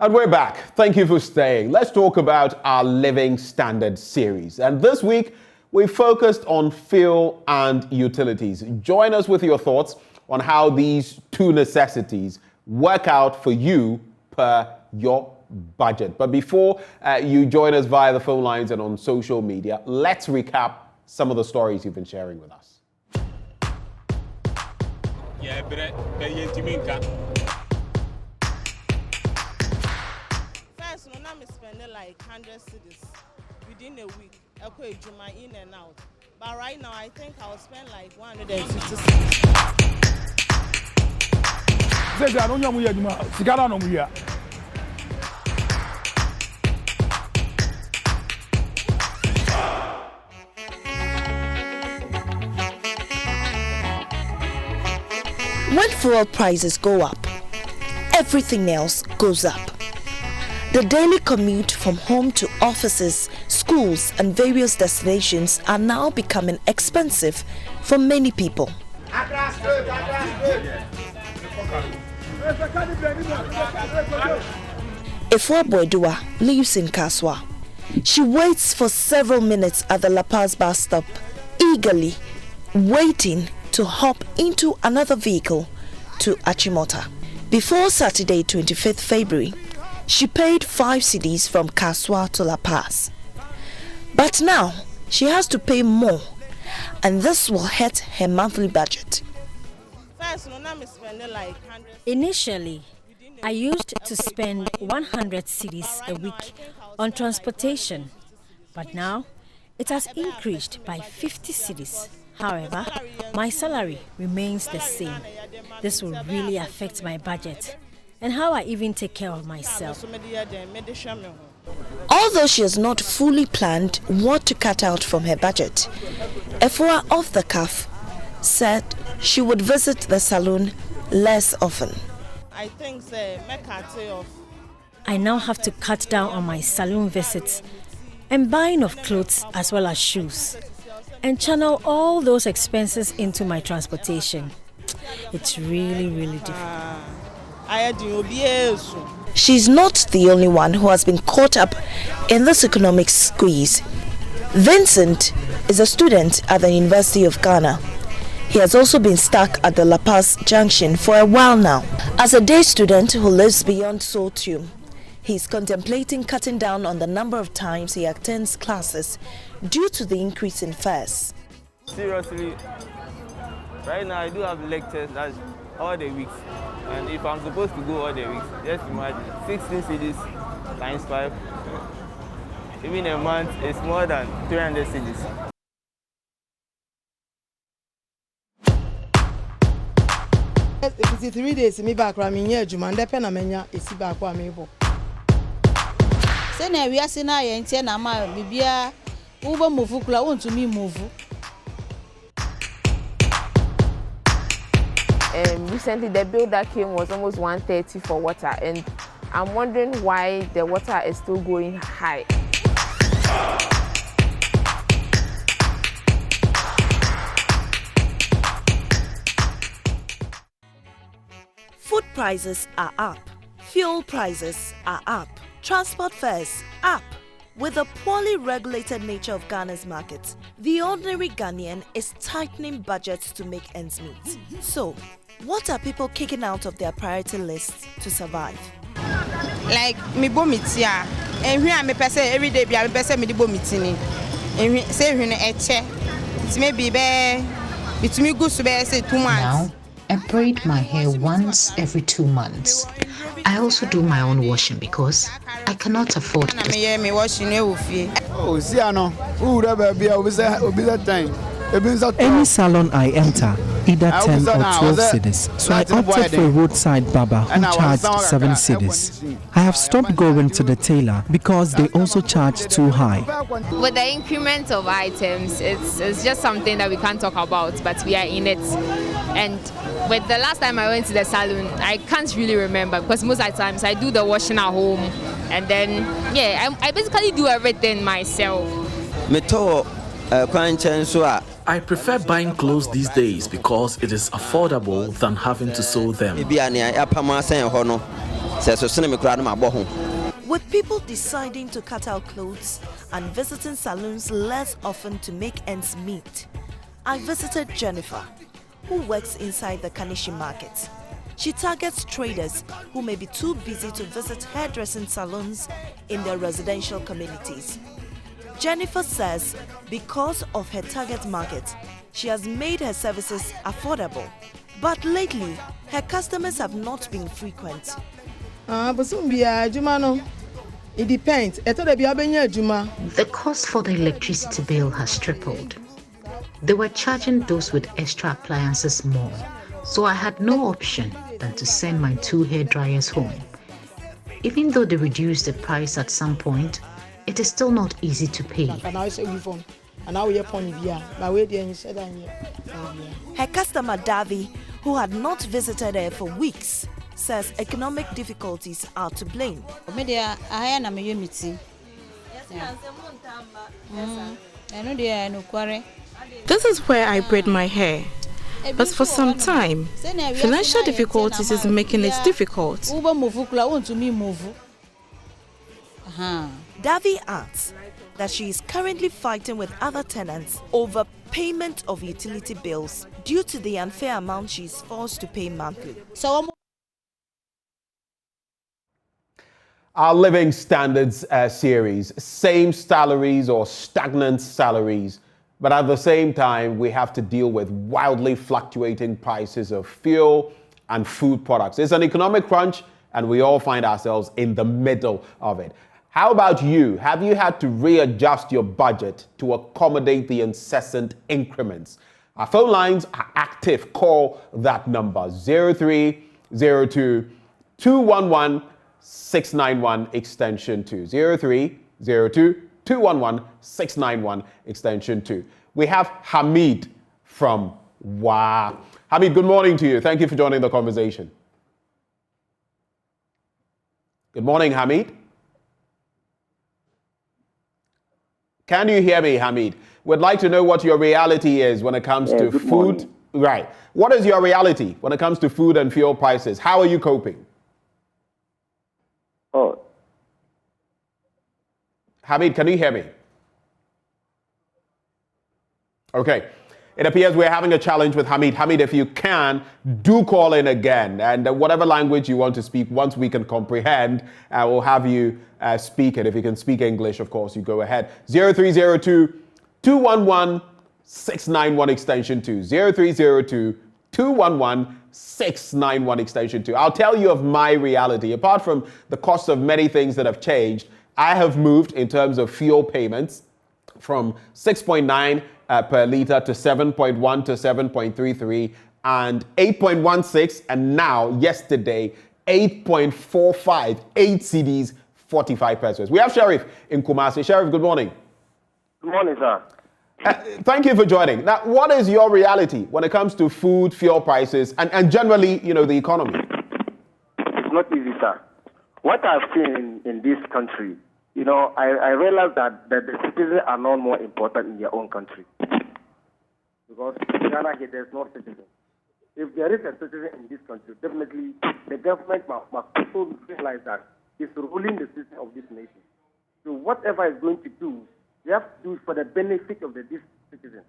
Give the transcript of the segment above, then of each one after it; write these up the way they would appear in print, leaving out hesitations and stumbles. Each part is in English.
And we're back. Thank you for staying. Let's talk about our Living Standard series. And this week, we focused on fuel and utilities. Join us with your thoughts on how these two necessities work out for you per your budget. But before you join us via the phone lines and on social media, let's recap some of the stories you've been sharing with us. I'm spending like 100 cedis within a week. I could do my in and out. But right now, I think I'll spend like 150 cedis. When fuel prices go up, everything else goes up. The daily commute from home to offices, schools, and various destinations are now becoming expensive for many people. Efua Boydua lives in Kaswa. She waits for several minutes at the La Paz bus stop, eagerly waiting to hop into another vehicle to Achimota. Before Saturday, 25th February, she paid 5 cedis from Kaswa to La Paz. But now, she has to pay more, and this will hurt her monthly budget. Initially, I used to spend 100 cedis a week on transportation, but now it has increased by 50 cedis. However, my salary remains the same. This will really affect my budget and how I even take care of myself. Although she has not fully planned what to cut out from her budget, Efua off the cuff said she would visit the salon less often. I now have to cut down on my salon visits and buying of clothes as well as shoes, and channel all those expenses into my transportation. It's really difficult. She's not the only one who has been caught up in this economic squeeze. Vincent is a student at the University of Ghana. He has also been stuck at the La Paz junction for a while now. As a day student who lives beyond Sotium, he's contemplating cutting down on the number of times he attends classes due to the increase in fares. Seriously, right now I do have lectures that's all the weeks, and if I'm supposed to go all the weeks, just imagine 16 cedis times 5. Even a month is more than 300 cedis. If it's 3 days, me back ramming here, Juman, the Penamania is back for me. Sena we are sena yente na ma bibia ubo move kula want to me move. Recently the bill that came was almost 130 for water, and I'm wondering why the water is still going high. Food prices are up, fuel prices are up, transport fares up. With the poorly regulated nature of Ghana's markets, the ordinary Ghanaian is tightening budgets to make ends meet. So, what are people kicking out of their priority lists to survive? Like me bomitia, and here I'm a person every day. Be a person me bomitini, and say when it's maybe it's me good to be say 2 months. Now, I braid my hair once every 2 months. I also do my own washing because I cannot afford to. Oh, see, I know. Who would ever be that time? Any salon I enter, either 10 or 12 cedis, so I opted for a roadside barber who charged 7 cedis. I have stopped going to the tailor because they also charge too high. With the increment of items, it's just something that we can't talk about, but we are in it. And with the last time I went to the salon, I can't really remember because most of the times I do the washing at home, and then I basically do everything myself. I prefer buying clothes these days because it is affordable than having to sew them. With people deciding to cut out clothes and visiting salons less often to make ends meet, I visited Jennifer, who works inside the Kanishi market. She targets traders who may be too busy to visit hairdressing salons in their residential communities. Jennifer says because of her target market, she has made her services affordable. But lately, her customers have not been frequent. It depends. The cost for the electricity bill has tripled. They were charging those with extra appliances more, so I had no option than to send my 2 hair dryers home. Even though they reduced the price at some point, it is still not easy to pay. Her customer Davi, who had not visited her for weeks, says economic difficulties are to blame. This is where I braid my hair. But for some time, financial difficulties is making it difficult. Davi adds that she is currently fighting with other tenants over payment of utility bills due to the unfair amount she is forced to pay monthly. Our living standards series, same salaries or stagnant salaries, but at the same time, we have to deal with wildly fluctuating prices of fuel and food products. It's an economic crunch, and we all find ourselves in the middle of it. How about you? Have you had to readjust your budget to accommodate the incessant increments? Our phone lines are active. Call that number, 0302 211 691 extension 2. 0302 211 691 extension 2. We have Hamid from Wa. Hamid, good morning to you. Thank you for joining the conversation. Good morning, Hamid. Can you hear me, Hamid? We'd like to know what your reality is when it comes to food. Morning. Right. What is your reality when it comes to food and fuel prices? How are you coping? Oh. Hamid, can you hear me? Okay. It appears we're having a challenge with Hamid. Hamid, if you can, do call in again. And whatever language you want to speak, once we can comprehend, we'll have you speak it. If you can speak English, of course, you go ahead. 0302 211 691 extension 2. 0302 211 691 extension 2. I'll tell you of my reality. Apart from the cost of many things that have changed, I have moved in terms of fuel payments from 6.9 per litre to 7.1 to 7.33 and 8.16, and now yesterday 8.45, 8 CDs, 45 pesos. We have Sheriff in Kumasi. Sheriff, good morning. Good morning, sir. Thank you for joining. Now, what is your reality when it comes to food, fuel prices, and generally, the economy? It's not easy, sir. What I've seen in this country, I realize that the citizens are not more important in their own country. Because in Ghana here, there's no citizen. If there is a citizen in this country, definitely the government must also realize that it's ruling the system of this nation. So whatever it's going to do, they have to do it for the benefit of this citizen.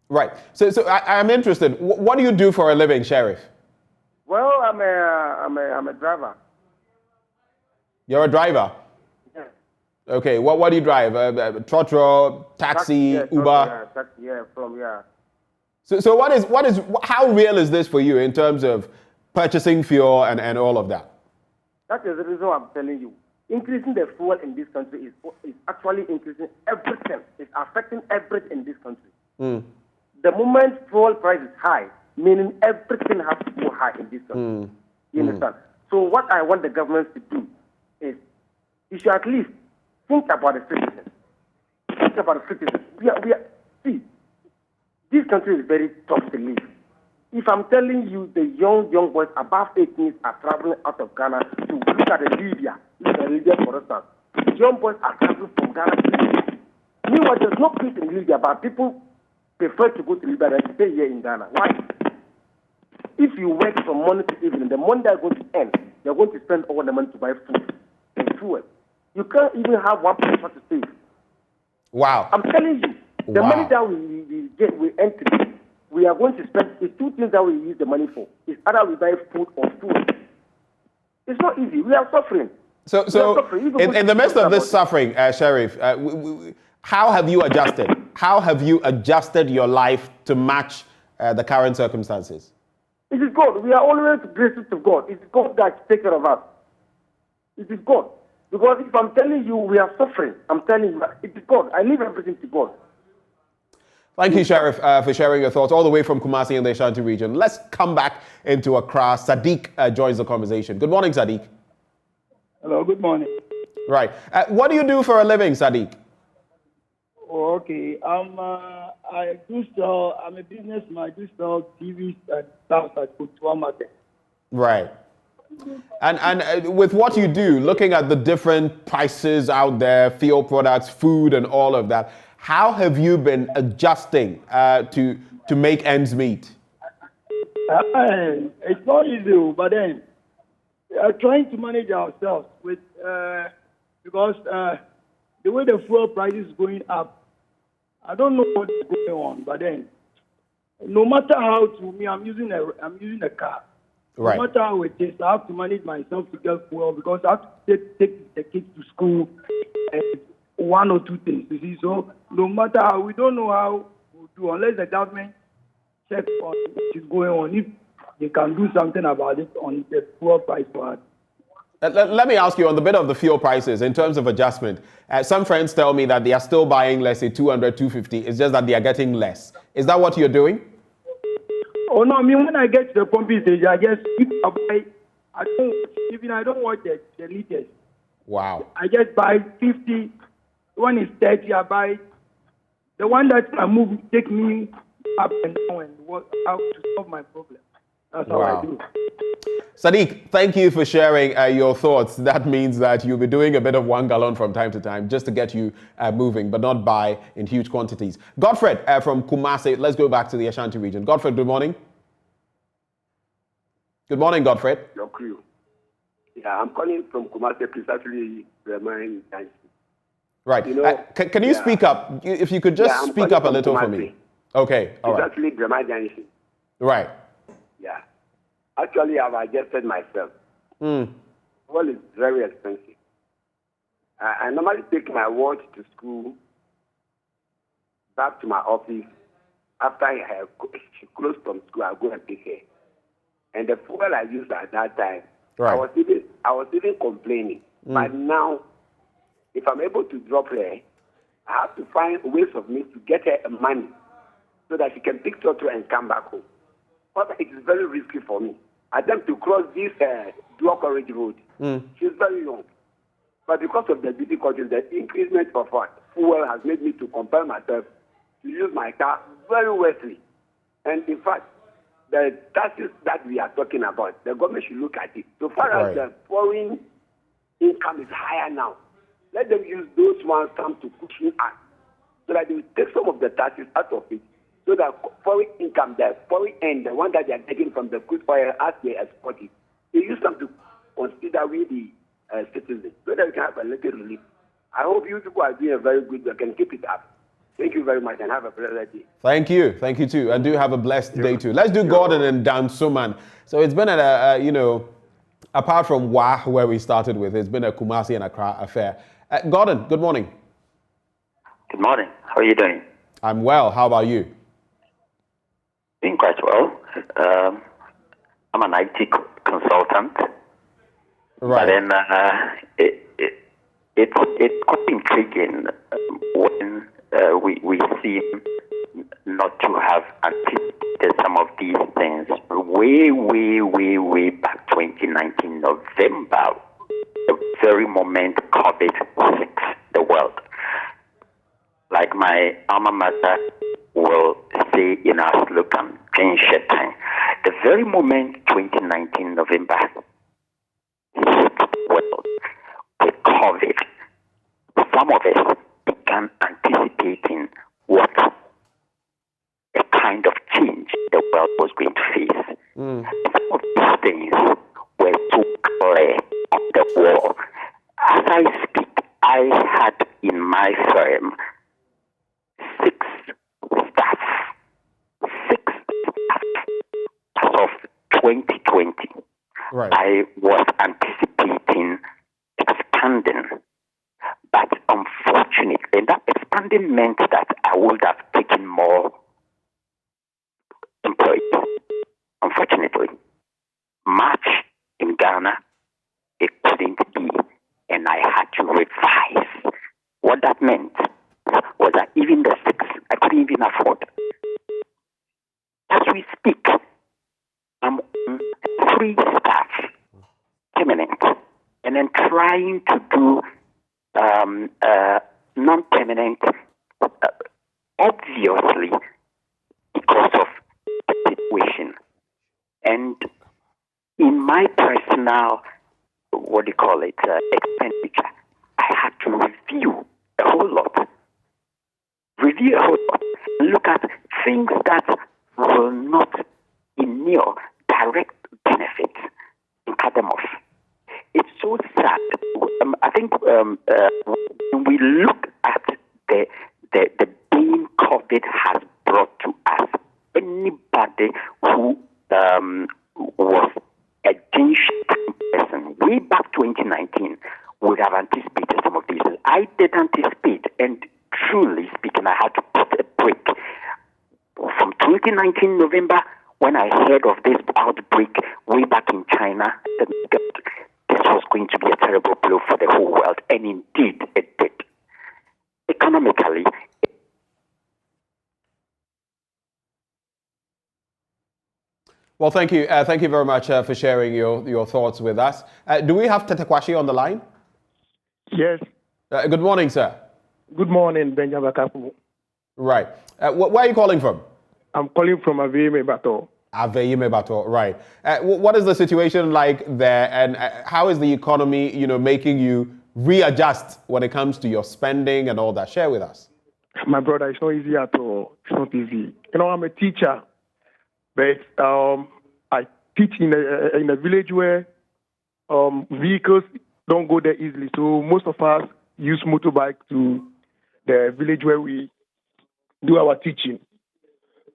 Right. So I'm interested. What do you do for a living, Sheriff? Well, I'm a driver. You're a driver? Yeah. Okay. What do you drive? Trotro, taxi, Uber? So how real is this for you in terms of purchasing fuel and all of that? That is the reason I'm telling you. Increasing the fuel in this country is actually increasing everything. It's affecting everything in this country. The moment fuel price is high, meaning everything has to go high in this country. You understand? So what I want the government to do is, you should at least think about the citizens. Think about the citizens. See, this country is very tough to live. If I'm telling you the young boys above 18 are traveling out of Ghana to look at Libya, for instance. Young boys are traveling from Ghana to Libya. Meanwhile, there's no peace in Libya, but people prefer to go to Libya than to stay here in Ghana. Why? if you work from morning to evening, the money they're going to earn, they're going to spend all the money to buy food and fuel. You can't even have 1% to save. Wow. I'm telling you, the money that we earn today, we are going to spend. It's two things that we use the money for. It's either we buy food or food. It's not easy. We are suffering. So in the midst of this suffering, Sheriff, how have you adjusted? How have you adjusted your life to match the current circumstances? It is God. We are always grateful to God. It is God that takes care of us. It is God. Because if I'm telling you we are suffering, I'm telling you, it is God. I leave everything to God. Thank you, Sheriff, for sharing your thoughts all the way from Kumasi in the Ashanti region. Let's come back into Accra. Sadiq joins the conversation. Good morning, Sadiq. Hello, good morning. Right. What do you do for a living, Sadiq? Oh, okay. I'm a businessman. I do sell TVs and stuff at Kutua Market. Right. And with what you do, looking at the different prices out there, fuel products, food, and all of that, how have you been adjusting to make ends meet? It's not easy, but then we are trying to manage ourselves with because the way the fuel price is going up, I don't know what's going on. But then, no matter how, to me, I'm using a car. Right. No matter how it is, I have to manage myself to get fuel because I have to take the kids to school and one or two things. You see, so no matter how, we don't know how we'll do unless the government checks on what is going on. If they can do something about it on the fuel price for us. Let me ask you on the bit of the fuel prices in terms of adjustment. Some friends tell me that they are still buying, let's say, 200, 250. It's just that they are getting less. Is that what you're doing? Oh no! I mean, when I get to the pumping station, I just I don't watch the liters. Wow! I just buy 50. When it's 30, I buy the one that I move. Take me up and down and work out to solve my problem. That's how I do. Sadiq, thank you for sharing your thoughts. That means that you'll be doing a bit of 1 gallon from time to time just to get you moving, but not buy in huge quantities. Godfred from Kumasi, let's go back to the Ashanti region. Godfred, good morning. Good morning, Godfred. Your crew. Yeah, I'm calling from Kumasi, precisely remind. Right. You know, can you speak up? If you could just speak up a little for me. Okay, all right. Precisely remind. Right. Yeah. Actually, I've adjusted myself. Well, it's very expensive. I normally take my watch to school, back to my office. After she closed from school, I go and pick her. And the fuel I used at that time, I was even complaining. But now, if I'm able to drop her, I have to find ways of me to get her money so that she can pick Toto and come back home. But it is very risky for me. I attempt to cross this dual carriage road. She's very young. But because of the difficulties, the increasement of fuel has made me to compel myself to use my car very wisely. And in fact, the taxes that we are talking about, the government should look at it. So far as the foreign income is higher now, let them use those ones come to cushion us so that they will take some of the taxes out of it. So that foreign income, the foreign end, the one that they are getting from the crude oil as they export it, they use them to consider with the citizens so that we can have a little relief. I hope you people are doing a very good work and keep it up. Thank you very much and have a pleasant day. Thank you. Thank you too. And do have a blessed day too. Let's do Gordon and Dan Suman. So it's been apart from WA, where we started with, it's been a Kumasi and Accra affair. Gordon, good morning. Good morning. How are you doing? I'm well. How about you? Doing quite well. I'm an IT consultant. Right. But then it's quite intriguing when we seem not to have anticipated some of these things way back 2019 November, the very moment COVID hit the world. Like my alma mater will say in our slogan, the very moment 2019 November hit the world with COVID, some of us began anticipating what a kind of change the world was going to face. Some of these things were so clear on the wall. As I speak, I had in my firm 6 staff as of 2020. Right. I was anticipating expanding, but unfortunately, that expanding meant that I would have taken more employees. Unfortunately, March in Ghana, it couldn't be, and I had to revise. What that meant was that even the 6, I couldn't even afford. As we speak, I'm on 3 staff, permanent, and then trying to do non-permanent, obviously because of the situation. And in my personal, expenditure, I had to review a whole lot. Look at things that will not inure direct benefits and cut them off. It's so sad. I think when we look at the pain COVID has brought to us, anybody who was a genuine person way back 2019 would have anticipated some of these. I did anticipate, and truly speaking, I had to put a break. From 2019 November, when I heard of this outbreak way back in China, this was going to be a terrible blow for the whole world, and indeed it did. Economically, well, thank you. Thank you very much for sharing your thoughts with us. Do we have Tetekwashi on the line? Yes. Good morning, sir. Good morning, Benjamin Kapu. Right. Where are you calling from? I'm calling from Aveyime Bato. Aveyime Bato, right. What is the situation like there, and how is the economy, making you readjust when it comes to your spending and all that? Share with us. My brother, it's not easy at all. It's not easy. I'm a teacher, but I teach in a village where vehicles don't go there easily. So most of us use motorbike to the village where we do our teaching.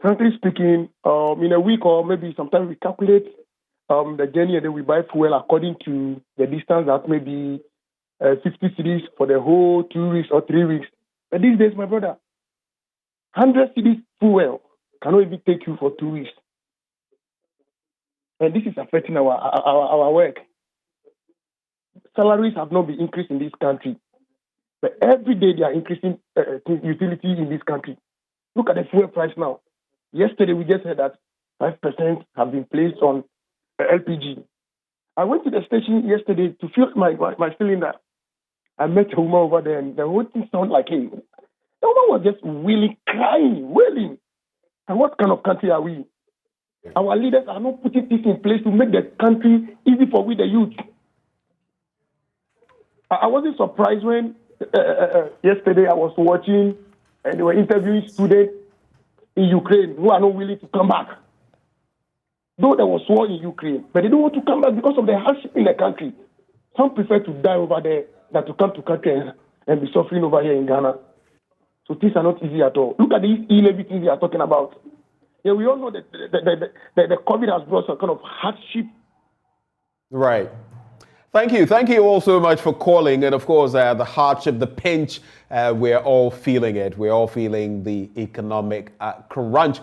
Frankly speaking, in a week or maybe sometimes we calculate the journey and then we buy fuel according to the distance that may be 50 cedis for the whole 2 weeks or 3 weeks. But these days, my brother, 100 cedis fuel cannot even take you for 2 weeks. And this is affecting our work. Salaries have not been increased in this country. But every day they are increasing utility in this country. Look at the fuel price now. Yesterday we just heard that 5% have been placed on LPG. I went to the station yesterday to fill my cylinder. I met a woman over there and the whole thing sounded like him. The woman was just wailing, crying, wailing. And what kind of country are we? Our leaders are not putting this in place to make the country easy for we the youth. I wasn't surprised when yesterday I was watching and they were interviewing students in Ukraine who are not willing to come back. Though there was war in Ukraine, but they don't want to come back because of the hardship in the country. Some prefer to die over there than to come to country and be suffering over here in Ghana. So things are not easy at all. Look at these e-levy things we are talking about. Yeah, we all know that the COVID has brought some kind of hardship. Right. Thank you. Thank you all so much for calling. And of course, the hardship, the pinch, we're all feeling it. We're all feeling the economic crunch.